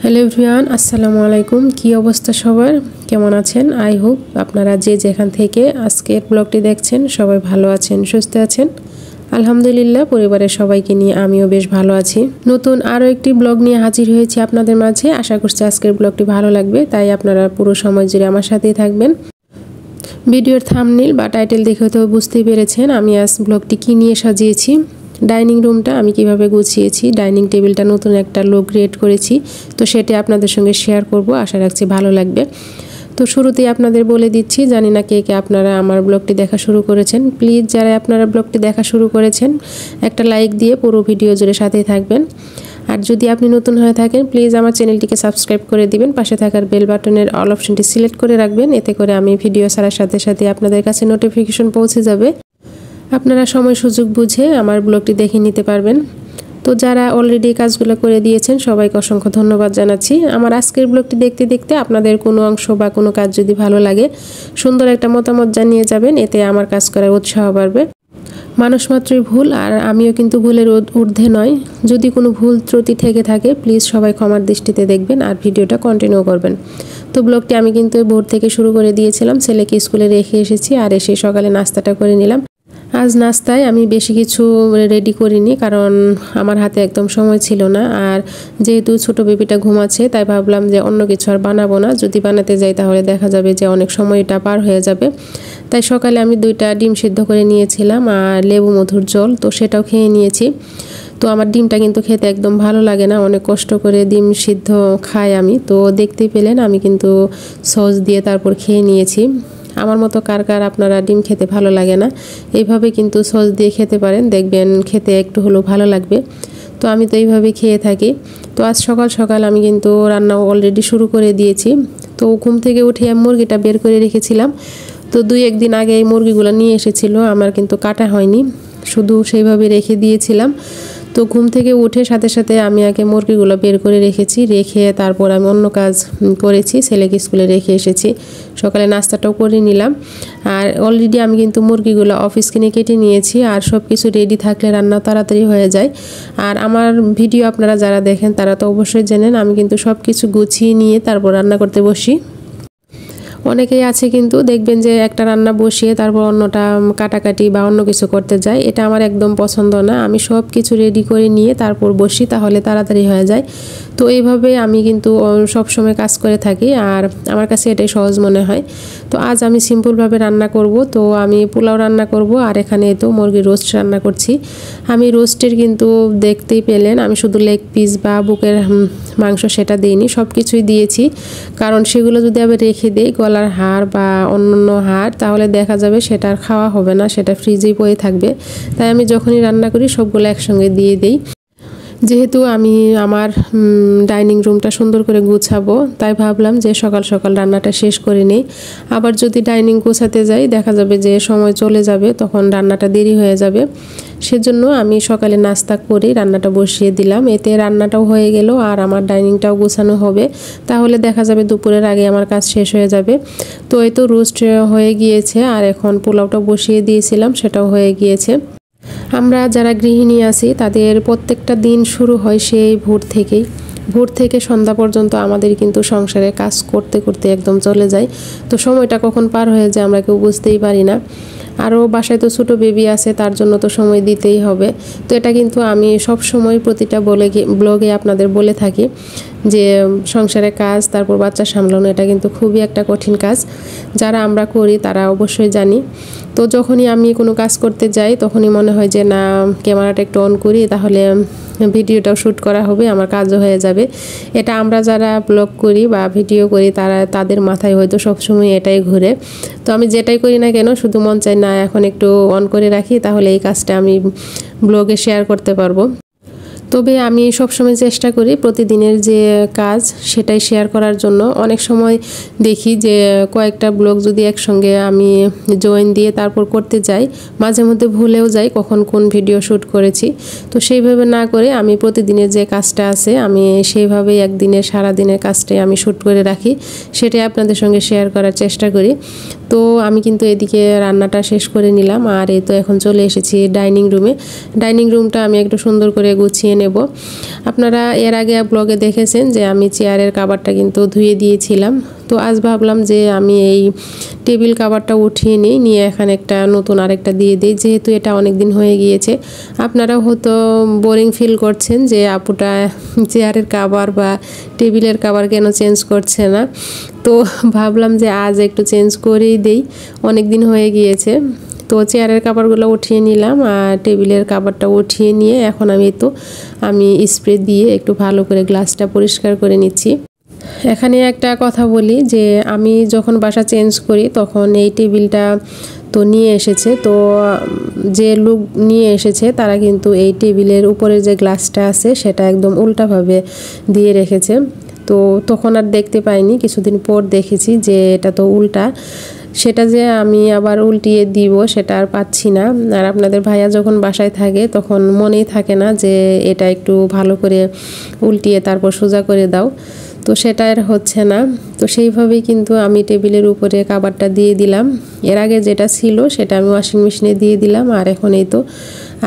Hello everyone, আসসালামু আলাইকুম। কি অবস্থা সবার, কেমন আছেন? আই হোপ আপনারা যে যেখান থেকে আজকের ব্লগটি দেখছেন সবাই ভালো আছেন, সুস্থ আছেন। আলহামদুলিল্লাহ, পরিবারের সবাইকে নিয়ে আমিও বেশ ভালো আছি। নতুন আরও একটি ব্লগ নিয়ে হাজির হয়েছি আপনাদের মাঝে। আশা করছি আজকের ব্লগটি ভালো লাগবে, তাই আপনারা পুরো সময় জুড়ে আমার সাথেই থাকবেন। ভিডিওর থাম্বনেল বা টাইটেল দেখে তো বুঝতেই পেরেছেন আমি আজ ব্লগটি কী নিয়ে সাজিয়েছি। ডাইনিং রুমটা আমি কিভাবে গুছিয়েছি, ডাইনিং টেবিলটা নতুন একটা লুক ক্রিয়েট করেছি, তো সেটি আপনাদের সঙ্গে শেয়ার করব। আশা রাখছি ভালো লাগবে। তো শুরুতেই আপনাদের বলে দিচ্ছি, জানি না কে কে আপনারা আমার ব্লগটি দেখা শুরু করেছেন। প্লিজ যারা আপনারা ব্লগটি দেখা শুরু করেছেন একটা লাইক দিয়ে পুরো ভিডিও জুড়ে সাথেই থাকবেন। আর যদি আপনি নতুন হয়ে থাকেন প্লিজ আমার চ্যানেলটিকে সাবস্ক্রাইব করে দিবেন, পাশে থাকার বেল বাটনের অল অপশনটি সিলেক্ট করে রাখবেন। এতে করে আমি ভিডিও ছাড়ার সাথে সাথে আপনাদের কাছে নোটিফিকেশন পৌঁছে যাবে, আপনারা সময় সুযোগ বুঝে আমার ব্লগটি দেখে নিতে পারবেন। তো যারা অলরেডি কাজগুলো করে দিয়েছেন সবাইকে অসংখ্য ধন্যবাদ জানাচ্ছি। আমার আজকের ব্লগটি দেখতে দেখতে আপনাদের কোনো অংশ বা কোনো কাজ যদি ভালো লাগে সুন্দর একটা মতামত জানিয়ে যাবেন, এতে আমার কাজ করার উৎসাহ বাড়বে। মানুষ মাত্রই ভুল, আর আমিও কিন্তু ভুলের ঊর্ধ্বে নয়। যদি কোনো ভুল ত্রুটি থেকে থাকে প্লিজ সবাই ক্ষমার দৃষ্টিতে দেখবেন আর ভিডিওটা কন্টিনিউ করবেন। তো ব্লগটি আমি কিন্তু ভোর থেকে শুরু করে দিয়েছিলাম, ছেলেকে স্কুলে রেখে এসেছি আর এসে সকালে নাস্তাটা করে নিলাম। আজ নাস্তায় আমি বেশি কিছু রেডি করিনি, কারণ আমার হাতে একদম সময় ছিল না। আর যেহেতু ছোট বেবিটা ঘুমাচ্ছে তাই ভাবলাম যে অন্য কিছু আর বানাবো না, যদি বানাতে যাই তাহলে দেখা যাবে যে অনেক সময়টা পার হয়ে যাবে। তাই সকালে আমি 2টা ডিম সিদ্ধ করে নিয়েছিলাম আর লেবু মধুর জল, তো সেটাও খেয়ে নিয়েছি। তো আমার ডিমটা কিন্তু খেতে একদম ভালো লাগে না, অনেক কষ্ট করে ডিম সিদ্ধ খাই আমি। তো দেখতেই পেলেন আমি কিন্তু সস দিয়ে তারপর খেয়ে নিয়েছি। আমার মতো কার কার আপনারা ডিম খেতে ভালো লাগে না, এইভাবে কিন্তু সস দিয়ে খেতে পারেন, দেখবেন খেতে একটু হলেও ভালো লাগবে। তো আমি তো এইভাবেই খেয়ে থাকি। তো আজ সকাল সকাল আমি কিন্তু রান্নাও অলরেডি শুরু করে দিয়েছি। তো ঘুম থেকে উঠে মুরগিটা বের করে রেখেছিলাম। তো 2-1 দিন আগে এই মুরগিগুলো নিয়ে এসেছিল, আমার কিন্তু কাটা হয়নি, শুধু সেইভাবে রেখে দিয়েছিলাম। তো ঘুম থেকে উঠে সাথে সাথে আমি আগে মুরগিগুলো বের করে রেখেছি, রেখে তারপর আমি অন্য কাজ করেছি, ছেলেকে স্কুলে রেখে এসেছি, সকালে নাস্তাটাও করে নিলাম। আর অলরেডি আমি কিন্তু মুরগিগুলো অফিস কিনে কেটে নিয়েছি, আর সব কিছু রেডি থাকলে রান্না তাড়াতাড়ি হয়ে যায়। আর আমার ভিডিও আপনারা যারা দেখেন তারা তো অবশ্যই জানেন আমি কিন্তু সব কিছু গুছিয়ে নিয়ে তারপর রান্না করতে বসি। অনেকেই আছে কিন্তু দেখবেন যে একটা রান্না বসিয়ে তারপর অন্যটা কাটাকাটি বা অন্য কিছু করতে যায়, এটা আমার একদম পছন্দ না। আমি সব কিছু রেডি করে নিয়ে তারপর বসি, তাহলে তাড়াতাড়ি হয়ে যায়। তো এইভাবে আমি কিন্তু সব সময় কাজ করে থাকি, আর আমার কাছে এটাই সহজ মনে হয়। তো আজ আমি সিম্পলভাবে রান্না করব, তো আমি পোলাও রান্না করব, আর এখানে তো মুরগির রোস্ট রান্না করছি। আমি রোস্টের কিন্তু দেখতেই পেলেন আমি শুধু লেগ পিস বা বুকের মাংস সেটা দিইনি, সব কিছুই দিয়েছি। কারণ সেগুলো যদি আবার রেখে দিই গলার হাড় বা অন্য হাড়, তাহলে দেখা যাবে সেটা আর খাওয়া হবে না, সেটা ফ্রিজেই পড়ে থাকবে। তাই আমি যখনই রান্না করি সবগুলো একসঙ্গে দিয়ে দিই। যেহেতু আমি আমার ডাইনিং রুমটা সুন্দর করে গুছাবো, তাই ভাবলাম যে সকাল সকাল রান্নাটা শেষ করে নিই। আবার যদি ডাইনিং গুছাতে যাই দেখা যাবে যে সময় চলে যাবে, তখন রান্নাটা দেরি হয়ে যাবে। সেজন্য আমি সকালে নাস্তা করে রান্নাটা বসিয়ে দিলাম, এতে রান্নাটাও হয়ে গেল আর আমার ডাইনিংটাও গোছানো হবে। তাহলে দেখা যাবে দুপুরের আগে আমার কাজ শেষ হয়ে যাবে। তো এই তো রোস্ট হয়ে গিয়েছে, আর এখন পোলাওটা বসিয়ে দিয়েছিলাম, সেটাও হয়ে গিয়েছে। আমরা যারা গৃহিণী আছি তাদের প্রত্যেকটা দিন শুরু হয় সেই ভোর থেকে সন্ধ্যা পর্যন্ত আমাদের কিন্তু সংসারে কাজ করতে করতে একদম চলে যায়। তো সময়টা কখন পার হয়ে যায় আমরা কেউ বুঝতেই পারি না। আরও বাসায় তো ছোটো বেবি আছে, তার জন্য তো সময় দিতেই হবে। তো এটা কিন্তু আমি সব সময় প্রতিটা ব্লগে আপনাদের বলে থাকি যে সংসারে কাজ তারপর বাচ্চা সামলানো এটা কিন্তু খুবই একটা কঠিন কাজ, যারা আমরা করি তারা অবশ্যই জানি। তো যখনই আমি কোনো কাজ করতে যাই তখনই মনে হয় যে না, ক্যামেরাটা একটু অন করি, তাহলে ভিডিওটাও শ্যুট করা হবে, আমার কাজও হয়ে যাবে। এটা আমরা যারা ব্লগ করি বা ভিডিও করি তাদের মাথায় হয়তো সবসময় এটাই ঘুরে। তো আমি যেটাই করি না কেন শুধু মন চাই না এখন একটু অন করে রাখি, তাহলে এই কাজটা আমি ব্লগে শেয়ার করতে পারবো। তবে আমি সবসময় চেষ্টা করি প্রতিদিনের যে কাজ সেটাই শেয়ার করার জন্য। অনেক সময় দেখি যে কয়েকটা ব্লগ যদি একসঙ্গে আমি জয়েন দিয়ে তারপর করতে যাই, মাঝে মধ্যে ভুলেও যাই কখন কোন ভিডিও শ্যুট করেছি। তো সেইভাবে না করে আমি প্রতিদিনের যে কাজটা আছে আমি সেইভাবেই একদিনের সারাদিনের কাজটাই আমি শ্যুট করে রাখি, সেটাই আপনাদের সঙ্গে শেয়ার করার চেষ্টা করি। তো আমি কিন্তু এদিকে রান্নাটা শেষ করে নিলাম, আর এই তো এখন চলে এসেছি ডাইনিং রুমে। ডাইনিং রুমটা আমি একটু সুন্দর করে গুছিয়ে নেব। আপনারা এর আগে ব্লগে দেখেছেন যে আমি চেয়ারের কভারটা কিন্তু ধুয়ে দিয়েছিলাম। তো আজ ভাবলাম যে আমি এই টেবিল কভারটা উঠিয়ে নিয়ে এখানে একটা নতুন আরেকটা দিয়ে দিই, যেহেতু এটা অনেক দিন হয়ে গিয়েছে। আপনারা হয়তো বোরিং ফিল করছেন যে আপুটা চেয়ারের কভার বা টেবিলের কভার কেন চেঞ্জ করছে না। তো ভাবলাম যে আজ একটু চেঞ্জ করেই দেই, অনেক দিন হয়ে গিয়েছে। তো চেয়ারের কভারগুলো উঠিয়ে নিলাম আর টেবিলের কভারটা উঠিয়ে নিয়ে এখন আমি স্প্রে দিয়ে একটু ভালো করে গ্লাসটা পরিষ্কার করে নিচ্ছি। এখানে একটা কথা বলি যে আমি যখন বাসা চেঞ্জ করি তখন এই টেবিলটা তো নিয়ে এসেছে, তো যে লোক নিয়ে এসেছে তারা কিন্তু এই টেবিলের উপরের যে গ্লাসটা আছে সেটা একদম উল্টাভাবে দিয়ে রেখেছে। তো তখন আর দেখতে পাইনি, কিছুদিন পর দেখেছি যে এটা তো উল্টা। সেটা যে আমি আবার উল্টিয়ে দিব সেটা আর পাচ্ছি না। আর আপনাদের ভাইয়া যখন বাসায় থাকে তখন মনেই থাকে না যে এটা একটু ভালো করে উল্টিয়ে তারপর সোজা করে দাও, তো সেটা আর হচ্ছে না। তো সেইভাবেই কিন্তু আমি টেবিলের উপরে কভারটা দিয়ে দিলাম। এর আগে যেটা ছিল সেটা আমি ওয়াশিং মেশিনে দিয়ে দিলাম। আর এখন এই তো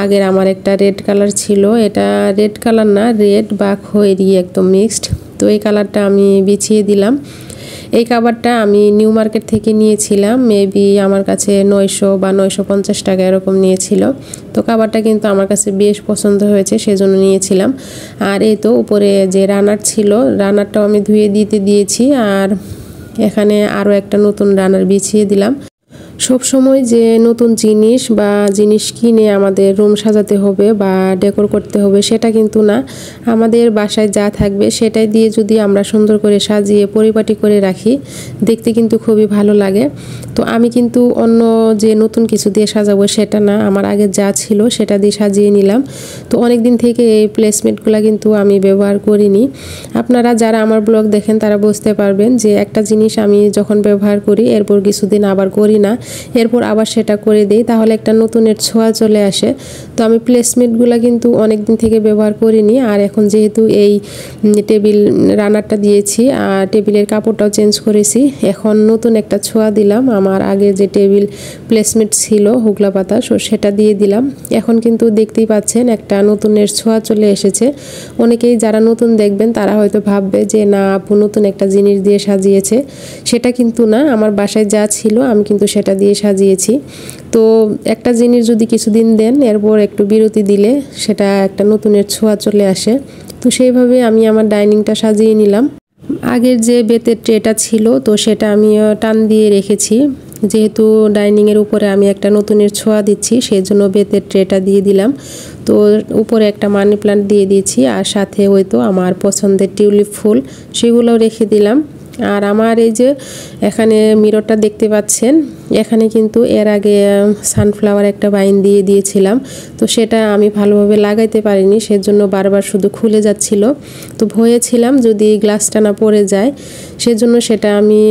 আগের আমার একটা রেড কালার ছিল, এটা রেড কালার না, রেড বা খয়েরি একদম মিক্সড। তো এই কালারটা আমি বিছিয়ে দিলাম। এই কভারটা আমি নিউ মার্কেট থেকে নিয়েছিলাম, মেবি আমার কাছে 900 বা 950 টাকা এরকম নিয়েছিল। তো কভারটা কিন্তু আমার কাছে বেশ পছন্দ হয়েছে, সেজন্য নিয়েছিলাম। আর এই তো উপরে যে রানার ছিল, রানারটাও আমি ধুয়ে দিয়েছি। আর এখানে আরও একটা নতুন রানার বিছিয়ে দিলাম। সব সময় যে নতুন জিনিস কিনে আমাদের রুম সাজাতে হবে বা ডেকোর করতে হবে সেটা কিন্তু না। আমাদের বাসায় যা থাকবে সেটাই দিয়ে যদি আমরা সুন্দর করে সাজিয়ে পরিপাটি করে রাখি, দেখতে কিন্তু খুবই ভালো লাগে। তো আমি কিন্তু অন্য যে নতুন কিছু দিয়ে সাজাবো সেটা না, আমার আগে যা ছিল সেটা দিয়ে সাজিয়ে নিলাম। তো অনেক দিন থেকে এই প্লেসমেন্টগুলো কিন্তু আমি ব্যবহার করিনি। আপনারা যারা আমার ব্লগ দেখেন তারা বুঝতে পারবেন যে একটা জিনিস আমি যখন ব্যবহার করি এরপর কিছুদিন আবার করি না, এরপর আবার সেটা করে দেই, তাহলে একটা নতুনের ছোঁয়া চলে আসে। তো আমি প্লেসমেন্টগুলো কিন্তু অনেক দিন থেকে ব্যবহার করিনি। আর এখন যেহেতু এই টেবিল রানারটা দিয়েছি আর টেবিলের কাপড়টাও চেঞ্জ করেছি, এখন নতুন একটা ছোঁয়া দিলাম। আমার আগে যে টেবিল প্লেসমেন্ট ছিল হুগলা পাতা, সেটা দিয়ে দিলাম। এখন কিন্তু দেখতেই পাচ্ছেন একটা নতুনের ছোঁয়া চলে এসেছে। অনেকেই যারা নতুন দেখবেন তারা হয়তো ভাববে যে না আপু নতুন একটা জিনিস দিয়ে সাজিয়েছে, সেটা কিন্তু না, আমার বাসায় যা ছিল আমি কিন্তু সেটা দিয়ে সাজিয়েছি। তো একটা জিনিস যদি কিছুদিন দেন এরপর একটু বিরতি দিলে সেটা একটা নতুনের ছোঁয়া চলে আসে। তো সেইভাবে আমি আমার ডাইনিংটা সাজিয়ে নিলাম। আগের যে বেতের ট্রেটা ছিল তো সেটা আমি টান দিয়ে রেখেছি, যেহেতু ডাইনিংয়ের উপরে আমি একটা নতুনের ছোঁয়া দিচ্ছি সেই জন্য বেতের ট্রেটা দিয়ে দিলাম। তো উপরে একটা মানি প্লান্ট দিয়ে দিয়েছি আর সাথে ওই তো আমার পছন্দের টিউলিপ ফুল সেগুলোও রেখে দিলাম। আর আমার এই যে এখানে মিররটা দেখতে পাচ্ছেন, এখানে কিন্তু এর আগে সানফ্লাওয়ার একটা বাইন দিয়ে দিয়েছিলাম, তো সেটা আমি ভালোভাবে লাগাইতে পারিনি, সেজন্য বারবার শুধু খুলে যাচ্ছিল। তো ভয়ে ছিলাম যদি গ্লাসটা না পড়ে যায়, সেজন্য সেটা আমি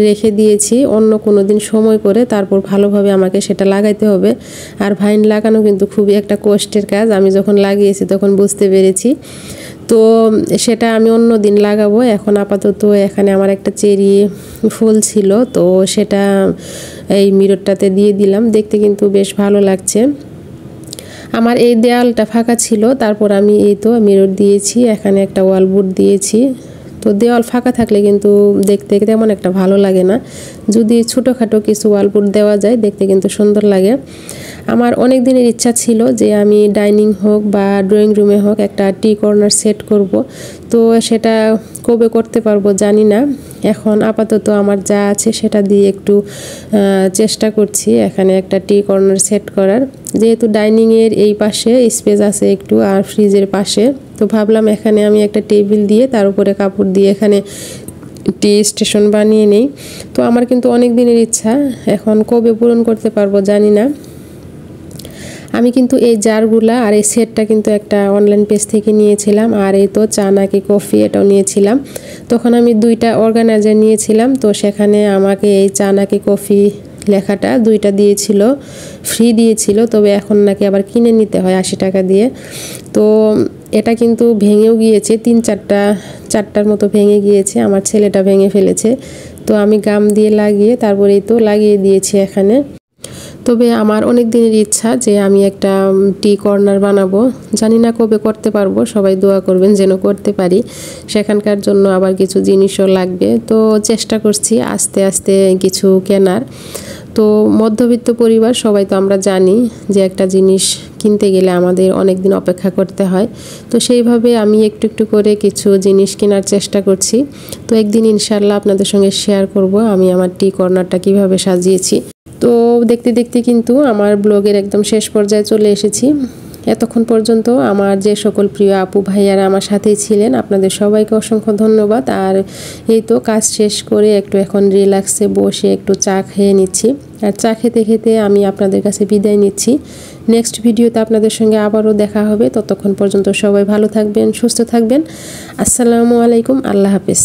রেখে দিয়েছি। অন্য কোনো দিন সময় করে তারপর ভালোভাবে আমাকে সেটা লাগাইতে হবে। আর ভাইন লাগানো কিন্তু খুবই একটা কষ্টের কাজ, আমি যখন লাগিয়েছি তখন বুঝতে পেরেছি। তো সেটা আমি অন্য দিন লাগাবো। এখন আপাতত এখানে আমার একটা চেরি ফুল ছিল, তো সেটা এই মিররটাতে দিয়ে দিলাম, দেখতে কিন্তু বেশ ভালো লাগছে। আমার এই দেয়ালটা ফাঁকা ছিল, তারপর আমি এই তো মিরর দিয়েছি, এখানে একটা ওয়াল বোর্ড দিয়েছি। তো দেওয়াল ফাঁকা থাকলে কিন্তু দেখতে তেমন একটা ভালো লাগে না, যদি ছোটোখাটো কিছু ওয়ালবোর্ড দেওয়া যায় দেখতে কিন্তু সুন্দর লাগে। আমার অনেক দিনের ইচ্ছা ছিল যে আমি ডাইনিং হোক বা ড্রয়িং রুমে হোক একটা টি কর্নার সেট করব, তো সেটা কবে করতে পারবো জানি না। এখন আপাতত আমার যা আছে সেটা দিয়ে একটু চেষ্টা করছি এখানে একটা টি কর্নার সেট করার, যেহেতু ডাইনিংয়ের এই পাশে স্পেস আছে একটু আর ফ্রিজের পাশে। তো ভাবলাম এখানে আমি একটা টেবিল দিয়ে তার উপরে কাপড় দিয়ে এখানে টি স্টেশন বানিয়ে নেই। তো আমার কিন্তু অনেক দিনের ইচ্ছা, এখন কবে পূরণ করতে পারবো জানি না। আমি কিন্তু এই জারগুলা আর এই সেটটা কিন্তু একটা অনলাইন পেজ থেকে নিয়েছিলাম। আর এই তো চা নাকি কফি এটাও নিয়েছিলাম। তখন আমি দুইটা অর্গানাইজার নিয়েছিলাম, তো সেখানে আমাকে এই চা নাকি কফি লেখাটা দুইটা দিয়েছিল, ফ্রি দিয়েছিল, তবে এখন নাকি আবার কিনে নিতে হয় 80 টাকা দিয়ে। তো এটা কিন্তু ভেঙেও গিয়েছে, চারটার মতো ভেঙে গিয়েছে, আমার ছেলেটা ভেঙে ফেলেছে। তো আমি গাম দিয়ে লাগিয়ে তারপরেই তো লাগিয়ে দিয়েছি এখানে। তবে আমার অনেক দিনের ইচ্ছা যে আমি একটা টি কর্নার বানাবো, জানি না কবে করতে পারবো, সবাই দোয়া করবেন যেন করতে পারি। সেখানকার জন্য আবার কিছু জিনিসও লাগবে, তো চেষ্টা করছি আস্তে আস্তে কিছু কেনার। তো মধ্যবিত্ত পরিবার সবাই তো আমরা জানি যে একটা জিনিস কিনতে গেলে আমাদের অনেক দিন অপেক্ষা করতে হয়। তো সেইভাবে আমি একটু একটু করে কিছু জিনিস কেনার চেষ্টা করছি। তো একদিন ইনশাআল্লাহ আপনাদের সঙ্গে শেয়ার করব আমি আমার টি কর্নারটা কিভাবে সাজিয়েছি। তো দেখতে দেখতে কিন্তু আমার ব্লগের একদম শেষ পর্যায়ে চলে এসেছি। এতক্ষণ পর্যন্ত আমার যে সকল প্রিয় আপু ভাইয়ারা আমার সাথেই ছিলেন, আপনাদের সবাইকে অসংখ্য ধন্যবাদ। আর এই তো কাজ শেষ করে একটু এখন রিল্যাক্সে বসে একটু চা খেয়ে নিচ্ছি। আর চা খেতে খেতে আমি আপনাদের কাছে বিদায় নিচ্ছি। নেক্সট ভিডিওতে আপনাদের সঙ্গে আবারও দেখা হবে। ততক্ষণ পর্যন্ত সবাই ভালো থাকবেন, সুস্থ থাকবেন। আসসালামু আলাইকুম, আল্লাহ হাফেজ।